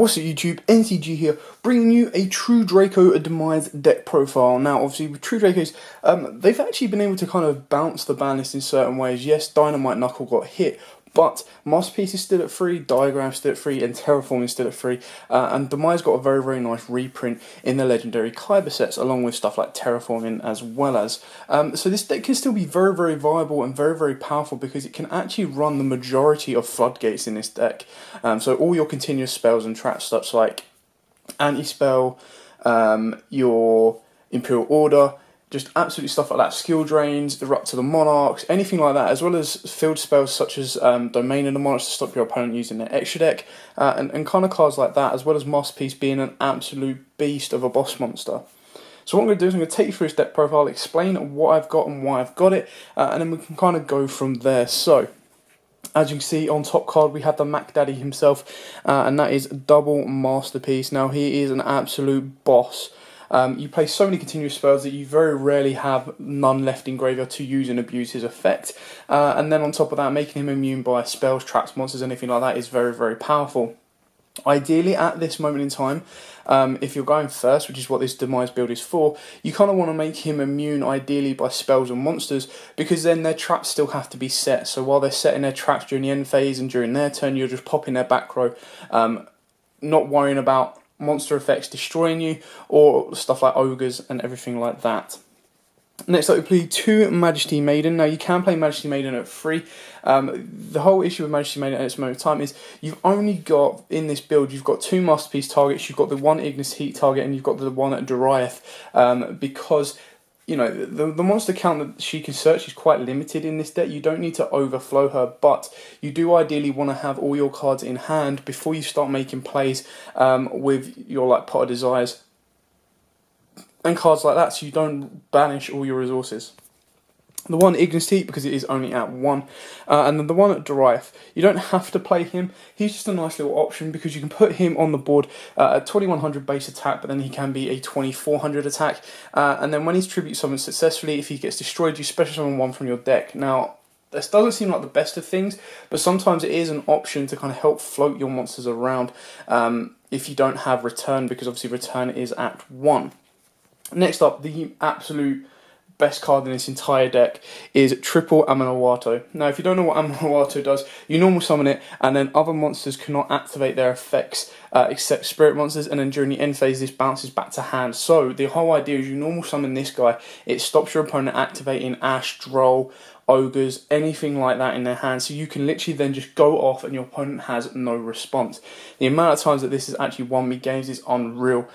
What's up YouTube, NCG here, bringing you a true Draco Demise deck profile. Now obviously with true Dracos, they've actually been able to kind of bounce the ban list in certain ways. Yes, Dynamite Knuckle got hit, but Masterpiece is still at 3, Diagram still at 3, and Terraform is still at 3. And Demise got a very nice reprint in the legendary Kyber sets, along with stuff like Terraforming as well as. So this deck can still be very viable and very powerful because it can actually run the majority of floodgates in this deck. So all your continuous spells and traps, stuff like Anti-Spell, your Imperial Order, just absolutely stuff like that, skill drains, erupt to the Monarchs, anything like that, as well as field spells such as Domain of the Monarchs to stop your opponent using their extra deck, and kind of cards like that, as well as Masterpiece being an absolute beast of a boss monster. So what I'm going to do is I'm going to take you through this deck profile, explain what I've got and why I've got it, and then we can kind of go from there. So, as you can see on top card we have the Mac Daddy himself, and that is double Masterpiece. Now he is an absolute boss. You play so many continuous spells that you very rarely have none left in graveyard to use and abuse his effect. And then on top of that, making him immune by spells, traps, monsters, anything like that is very powerful. Ideally, at this moment in time, if you're going first, which is what this Demise build is for, you kind of want to make him immune ideally by spells and monsters, because then their traps still have to be set. So while they're setting their traps during the end phase and during their turn, you're just popping their back row, not worrying about monster effects destroying you, or stuff like ogres and everything like that. Next up we play 2 Majesty Maiden. Now you can play Majesty Maiden at 3. The whole issue with Majesty Maiden at this moment in time is you've only got, in this build, you've got 2 Masterpiece targets, you've got the 1 Ignis Heat target, and you've got the 1 at Doriath, because you know, the monster count that she can search is quite limited in this deck. You don't need to overflow her, but you do ideally want to have all your cards in hand before you start making plays with your like Pot of Desires and cards like that, so you don't banish all your resources. The 1 Ignis Heat, because it is only at 1, and then the 1 at Doriath, you don't have to play him. He's just a nice little option because you can put him on the board at 2100 base attack, but then he can be a 2400 attack, and then when he's tribute summoned successfully, if he gets destroyed, you special summon 1 from your deck. Now, this doesn't seem like the best of things, but sometimes it is an option to kind of help float your monsters around if you don't have return, because obviously return is at 1. Next up, the absolute best card in this entire deck is triple Amanawato. Now, if you don't know what Amanawato does, you normal summon it, and then other monsters cannot activate their effects except spirit monsters, and then during the end phase, this bounces back to hand. So the whole idea is you normal summon this guy, it stops your opponent activating Ash, Droll, ogres, anything like that in their hand, so you can literally then just go off and your opponent has no response. The amount of times that this has actually won me games is unreal.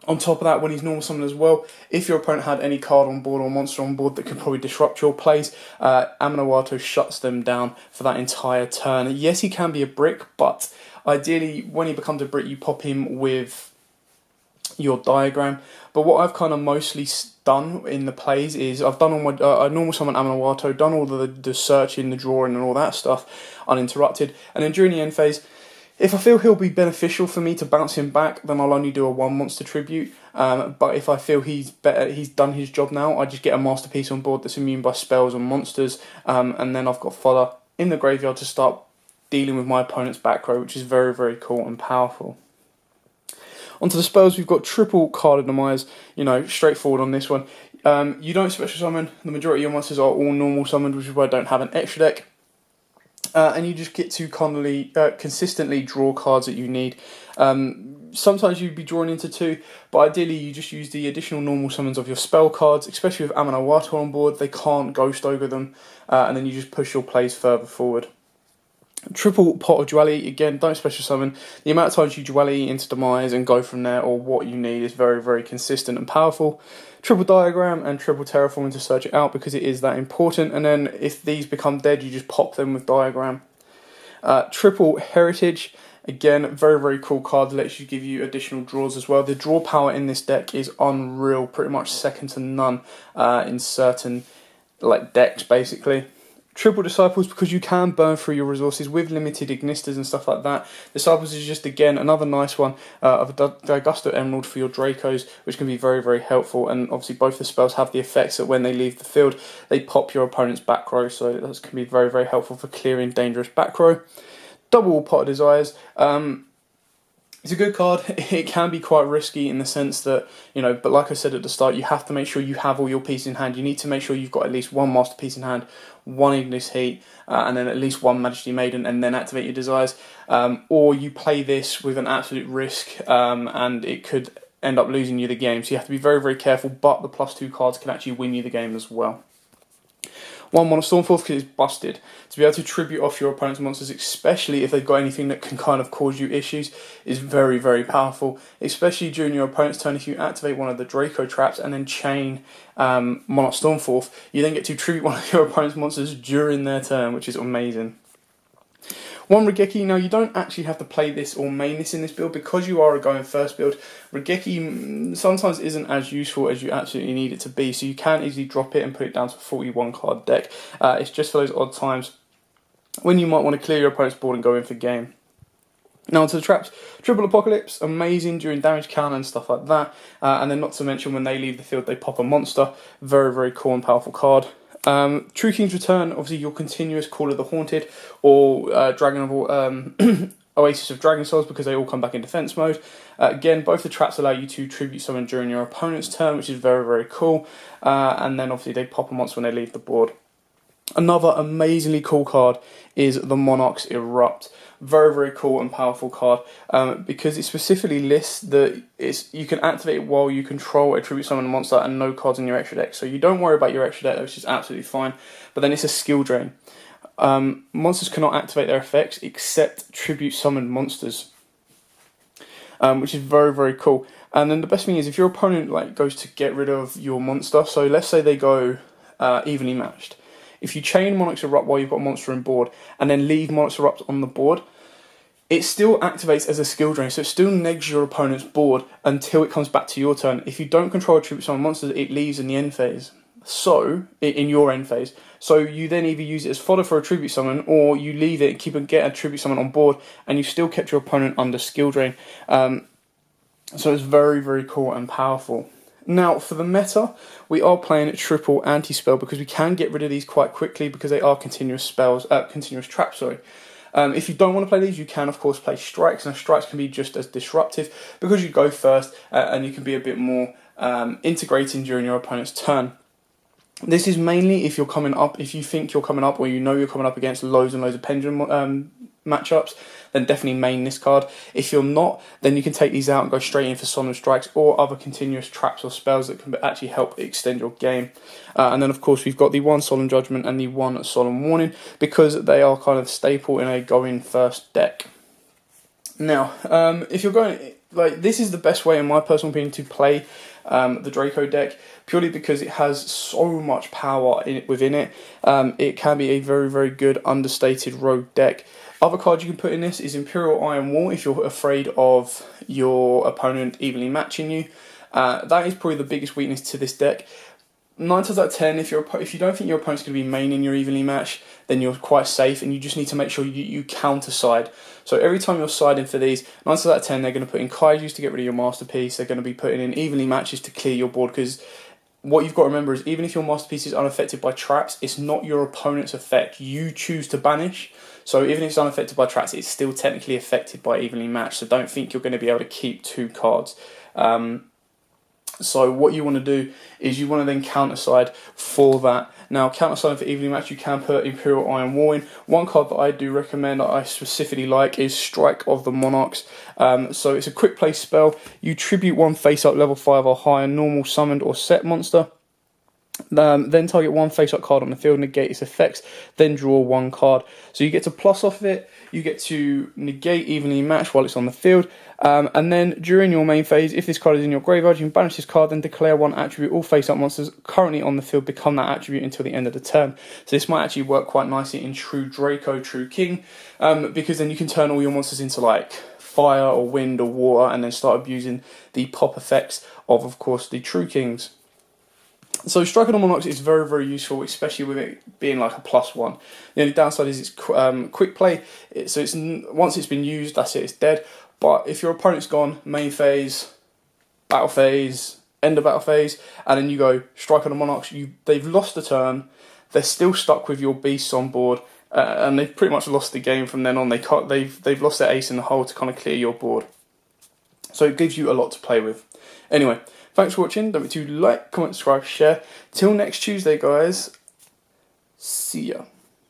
On top of that, when he's normal summoned as well, if your opponent had any card on board or monster on board that could probably disrupt your plays, Amanawato shuts them down for that entire turn. Yes, he can be a brick, but ideally, when he becomes a brick, you pop him with your Diagram. But what I've kind of mostly done in the plays is I've done all my normal summon Amanawato, done all the searching, the drawing, and all that stuff uninterrupted, and then during the end phase, if I feel he'll be beneficial for me to bounce him back, then I'll only do a 1 monster tribute. But if I feel he's done his job now, I just get a Masterpiece on board that's immune by spells and monsters, and then I've got fodder in the graveyard to start dealing with my opponent's back row, which is very cool and powerful. Onto the spells, we've got triple Card of Demise, you know, straightforward on this one. You don't special summon, the majority of your monsters are all normal summoned, which is why I don't have an extra deck. And you just get to consistently draw cards that you need. Sometimes you'd be drawn into 2, but ideally you just use the additional normal summons of your spell cards, especially with Amanawato on board. They can't Ghost Ogre them, and then you just push your plays further forward. Triple Pot of Duality, again, don't special summon. The amount of times you Duality into Demise and go from there, or what you need, is very consistent and powerful. Triple Diagram and triple Terraforming to search it out because it is that important, and then if these become dead, you just pop them with Diagram. Triple Heritage, again, very cool card, lets you give you additional draws as well. The draw power in this deck is unreal, pretty much second to none in certain like decks basically. Triple Disciples, because you can burn through your resources with limited Ignisters and stuff like that. Disciples is just, again, another nice one of a Daigusto Emerald for your Dracos, which can be very helpful. And obviously both the spells have the effects that when they leave the field, they pop your opponent's back row, so that can be very helpful for clearing dangerous back row. Double Pot of Desires. It's a good card. It can be quite risky in the sense that, but like I said at the start, you have to make sure you have all your pieces in hand. You need to make sure you've got at least one Masterpiece in hand, one Ignis Heat, and then at least one Majesty Maiden, and then activate your Desires. Or you play this with an absolute risk, and it could end up losing you the game. So you have to be very, very careful, but the +2 cards can actually win you the game as well. One Mono Stormforth because it's busted. To be able to tribute off your opponent's monsters, especially if they've got anything that can kind of cause you issues, is very, very powerful. Especially during your opponent's turn, if you activate one of the Draco traps and then chain Mono Stormforth, you then get to tribute one of your opponent's monsters during their turn, which is amazing. One Regeki, now you don't actually have to play this or main this in this build because you are a going first build. Regeki sometimes isn't as useful as you absolutely need it to be, so you can easily drop it and put it down to a 41 card deck. It's just for those odd times when you might want to clear your opponent's board and go in for game. Now onto the traps. Triple Apocalypse, amazing during damage count and stuff like that. And then not to mention when they leave the field they pop a monster. Very, very cool and powerful card. True King's Return, obviously your continuous Call of the Haunted or Dragon of Oasis of Dragon Souls because they all come back in defense mode. Again, both the traps allow you to tribute summon during your opponent's turn, which is very, very cool. And then obviously they pop a monster when they leave the board. Another amazingly cool card is the Monarch's Erupt. Very, very cool and powerful card because it specifically lists that you can activate it while you control a tribute summon monster and no cards in your extra deck. So you don't worry about your extra deck, which is absolutely fine. But then it's a skill drain. Monsters cannot activate their effects except tribute summoned monsters, which is very, very cool. And then the best thing is if your opponent goes to get rid of your monster, so let's say they go evenly matched. If you chain Monarch's Erupt while you've got a monster on board and then leave Monarch's Erupt on the board, it still activates as a skill drain, so it still negs your opponent's board until it comes back to your turn. If you don't control a tribute summon monsters, it leaves in the end phase. So, in your end phase. So you then either use it as fodder for a tribute summon, or you leave it and get a tribute summon on board, and you've still kept your opponent under skill drain. So it's very, very cool and powerful. Now, for the meta, we are playing a triple anti-spell because we can get rid of these quite quickly because they are continuous traps, sorry. If you don't want to play these, you can, of course, play strikes. Now, strikes can be just as disruptive because you go first and you can be a bit more integrating during your opponent's turn. This is mainly if you're coming up, if you think you're coming up or you know you're coming up against loads and loads of pendulum matchups, then definitely main this card. If you're not, then you can take these out and go straight in for Solemn Strikes or other continuous traps or spells that can actually help extend your game. And then, of course, we've got the one Solemn Judgment and the one Solemn Warning because they are kind of staple in a go-in first deck. Now, if you're going, this is the best way, in my personal opinion, to play the Draco deck, purely because it has so much power within it. It can be a very, very good understated rogue deck. Other cards you can put in this is Imperial Iron Wall if you're afraid of your opponent evenly matching you. That is probably the biggest weakness to this deck. 9 times out of 10, if you don't think your opponent's going to be maining your evenly match, then you're quite safe, and you just need to make sure you counter side. So every time you're siding for these, 9 times out of 10, they're going to put in kaijus to get rid of your Masterpiece. They're going to be putting in evenly matches to clear your board, because what you've got to remember is even if your Masterpiece is unaffected by traps, it's not your opponent's effect. You choose to banish. So even if it's unaffected by traps, it's still technically affected by evenly matched. So don't think you're going to be able to keep 2 cards. So what you want to do is you want to then counter-side for that. Now, counter-side for evenly match, you can put Imperial Iron Wall in. One card that I do recommend, that I specifically like, is Strike of the Monarchs. So it's a quick play spell. You tribute 1 face-up level 5 or higher normal summoned or set monster. Then target 1 face-up card on the field, negate its effects, then draw 1 card. So you get to plus off of it, you get to negate evenly match while it's on the field, and then during your main phase, if this card is in your graveyard, you can banish this card, then declare 1 attribute. All face-up monsters currently on the field become that attribute until the end of the turn. So this might actually work quite nicely in True Draco, True King, because then you can turn all your monsters into fire or wind or water, and then start abusing the pop effects of course, the True Kings. So Strike of the Monarchs is very, very useful, especially with it being a +1. The only downside is it's quick play, so once it's been used, that's it, it's dead. But if your opponent's gone, main phase, battle phase, end of battle phase, and then you go Strike of the Monarchs, they've lost the turn, they're still stuck with your beasts on board, and they've pretty much lost the game from then on. They've lost their ace in the hole to kind of clear your board. So it gives you a lot to play with. Anyway, thanks for watching. Don't forget to like, comment, subscribe, share. Till next Tuesday, guys. See ya.